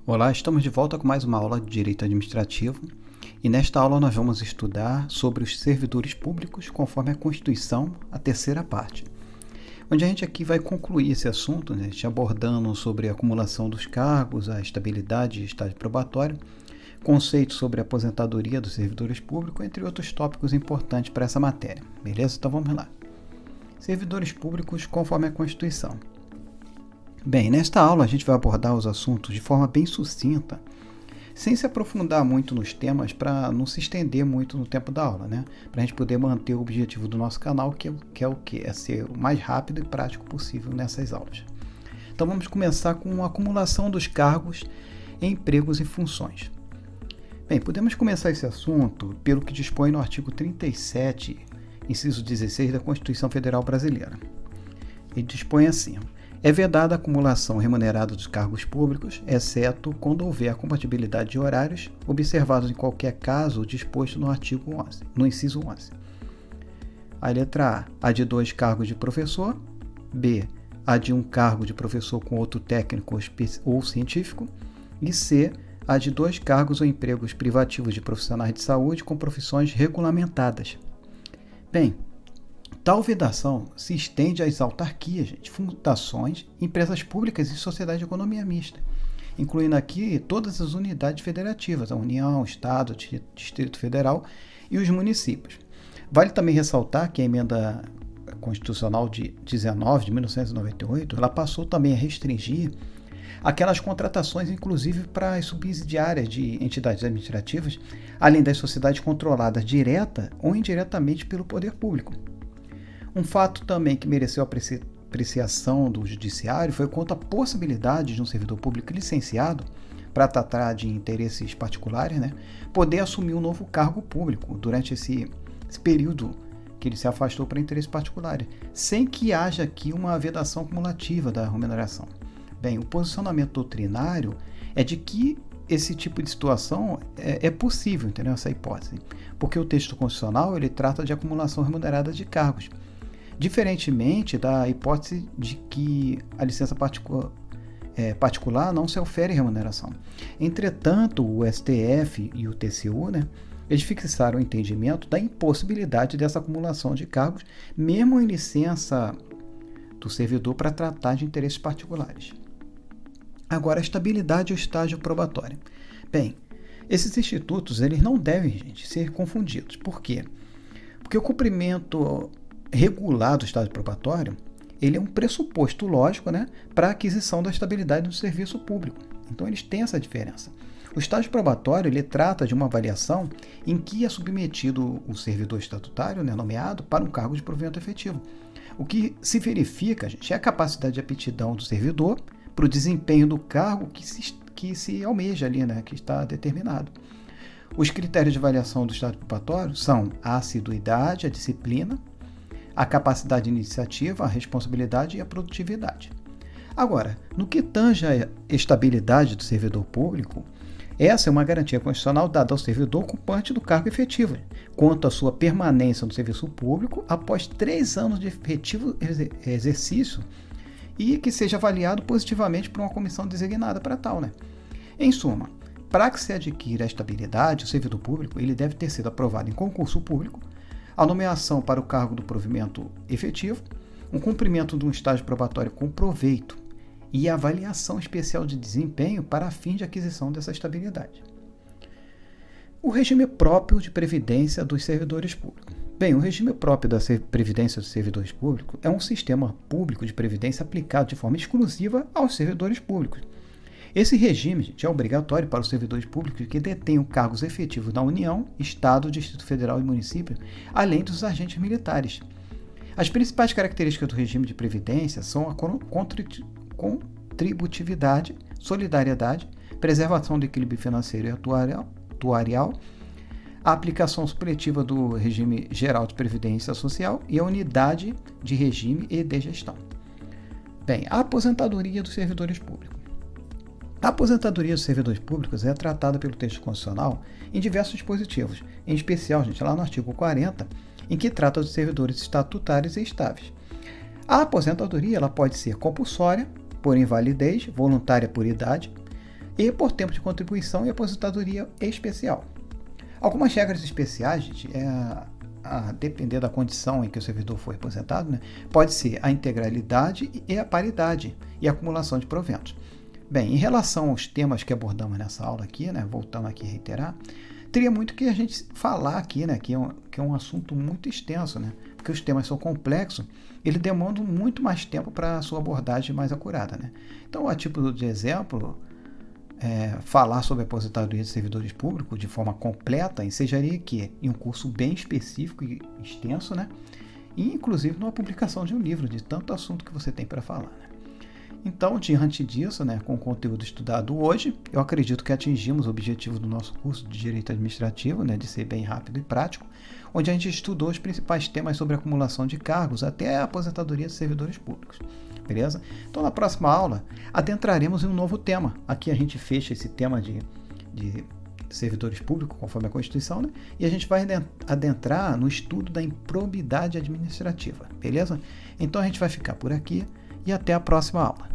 Olá, estamos de volta com mais uma aula de Direito Administrativo e nesta aula nós vamos estudar sobre os servidores públicos conforme a Constituição, a terceira parte, onde a gente aqui vai concluir esse assunto, né, abordando sobre a acumulação dos cargos, a estabilidade e estágio probatório, conceitos sobre a aposentadoria dos servidores públicos, entre outros tópicos importantes para essa matéria. Beleza? Então vamos lá. Servidores públicos conforme a Constituição. Bem, nesta aula a gente vai abordar os assuntos de forma bem sucinta, sem se aprofundar muito nos temas para não se estender muito no tempo da aula, né? Para a gente poder manter o objetivo do nosso canal, que é o quê? É ser o mais rápido e prático possível nessas aulas. Então vamos começar com a acumulação dos cargos em empregos e funções. Bem, podemos começar esse assunto pelo que dispõe no artigo 37, inciso 16 da Constituição Federal Brasileira. Ele dispõe assim: é vedada a acumulação remunerada dos cargos públicos, exceto quando houver compatibilidade de horários, observados em qualquer caso disposto no artigo 11, no inciso 11. A letra A de 2 cargos de professor, B, a de um cargo de professor com outro técnico ou científico, e C, a de 2 cargos ou empregos privativos de profissionais de saúde com profissões regulamentadas. Bem, tal vedação se estende às autarquias, fundações, empresas públicas e sociedade de economia mista, incluindo aqui todas as unidades federativas, a União, o Estado, o Distrito Federal e os municípios. Vale também ressaltar que a emenda constitucional de 19 de 1998, ela passou também a restringir aquelas contratações, inclusive para as subsidiárias de entidades administrativas, além das sociedades controladas direta ou indiretamente pelo poder público. Um fato também que mereceu apreciação do Judiciário foi quanto à possibilidade de um servidor público licenciado para tratar de interesses particulares, né, poder assumir um novo cargo público durante esse período que ele se afastou para interesses particulares, sem que haja aqui uma vedação cumulativa da remuneração. Bem, o posicionamento doutrinário é de que esse tipo de situação é possível, entendeu? Essa hipótese, porque o texto constitucional ele trata de acumulação remunerada de cargos, diferentemente da hipótese de que a licença particular não se ofere remuneração. Entretanto, o STF e o TCU, né, eles fixaram o entendimento da impossibilidade dessa acumulação de cargos, mesmo em licença do servidor para tratar de interesses particulares. Agora, a estabilidade e o estágio probatório. Bem, esses institutos eles não devem, gente, ser confundidos. Por quê? Porque o cumprimento regular do estágio probatório, ele é um pressuposto lógico, né, para a aquisição da estabilidade do serviço público. Então, eles têm essa diferença. O estágio probatório, ele trata de uma avaliação em que é submetido o servidor estatutário, né, nomeado, para um cargo de provimento efetivo. O que se verifica, gente, é a capacidade de aptidão do servidor para o desempenho do cargo que se almeja ali, né, que está determinado. Os critérios de avaliação do estágio probatório são a assiduidade, a disciplina, a capacidade de iniciativa, a responsabilidade e a produtividade. Agora, no que tange a estabilidade do servidor público, essa é uma garantia constitucional dada ao servidor ocupante do cargo efetivo, quanto à sua permanência no serviço público após 3 anos de efetivo exercício e que seja avaliado positivamente por uma comissão designada para tal, né? Em suma, para que se adquira a estabilidade, o servidor público ele deve ter sido aprovado em concurso público, a nomeação para o cargo do provimento efetivo, um cumprimento de um estágio probatório com proveito e avaliação especial de desempenho para fim de aquisição dessa estabilidade. O regime próprio de previdência dos servidores públicos. Bem, o regime próprio da previdência dos servidores públicos é um sistema público de previdência aplicado de forma exclusiva aos servidores públicos. Esse regime, gente, é obrigatório para os servidores públicos que detenham cargos efetivos na União, Estado, Distrito Federal e município, além dos agentes militares. As principais características do regime de previdência são a contributividade, solidariedade, preservação do equilíbrio financeiro e atuarial, a aplicação supletiva do regime geral de previdência social e a unidade de regime e de gestão. Bem, a aposentadoria dos servidores públicos. A aposentadoria dos servidores públicos é tratada pelo texto constitucional em diversos dispositivos, em especial, gente, lá no artigo 40, em que trata dos servidores estatutários e estáveis. A aposentadoria ela pode ser compulsória, por invalidez, voluntária por idade, e por tempo de contribuição e aposentadoria especial. Algumas regras especiais, gente, a depender da condição em que o servidor foi aposentado, né, pode ser a integralidade e a paridade e a acumulação de proventos. Bem, em relação aos temas que abordamos nessa aula aqui, né, voltando aqui a reiterar, teria muito que a gente falar aqui, né, que é um assunto muito extenso, né, porque os temas são complexos, eles demandam muito mais tempo para a sua abordagem mais acurada, né. Então, a título de exemplo, falar sobre a aposentadoria de servidores públicos de forma completa ensejaria que em um curso bem específico e extenso, né, e inclusive numa publicação de um livro, de tanto assunto que você tem para falar, né. Então, diante disso, né, com o conteúdo estudado hoje, eu acredito que atingimos o objetivo do nosso curso de Direito Administrativo, né, de ser bem rápido e prático, onde a gente estudou os principais temas sobre acumulação de cargos até a aposentadoria de servidores públicos. Beleza? Então, na próxima aula, adentraremos em um novo tema. Aqui a gente fecha esse tema de servidores públicos, conforme a Constituição, né? E a gente vai adentrar no estudo da improbidade administrativa. Beleza? Então, a gente vai ficar por aqui e até a próxima aula.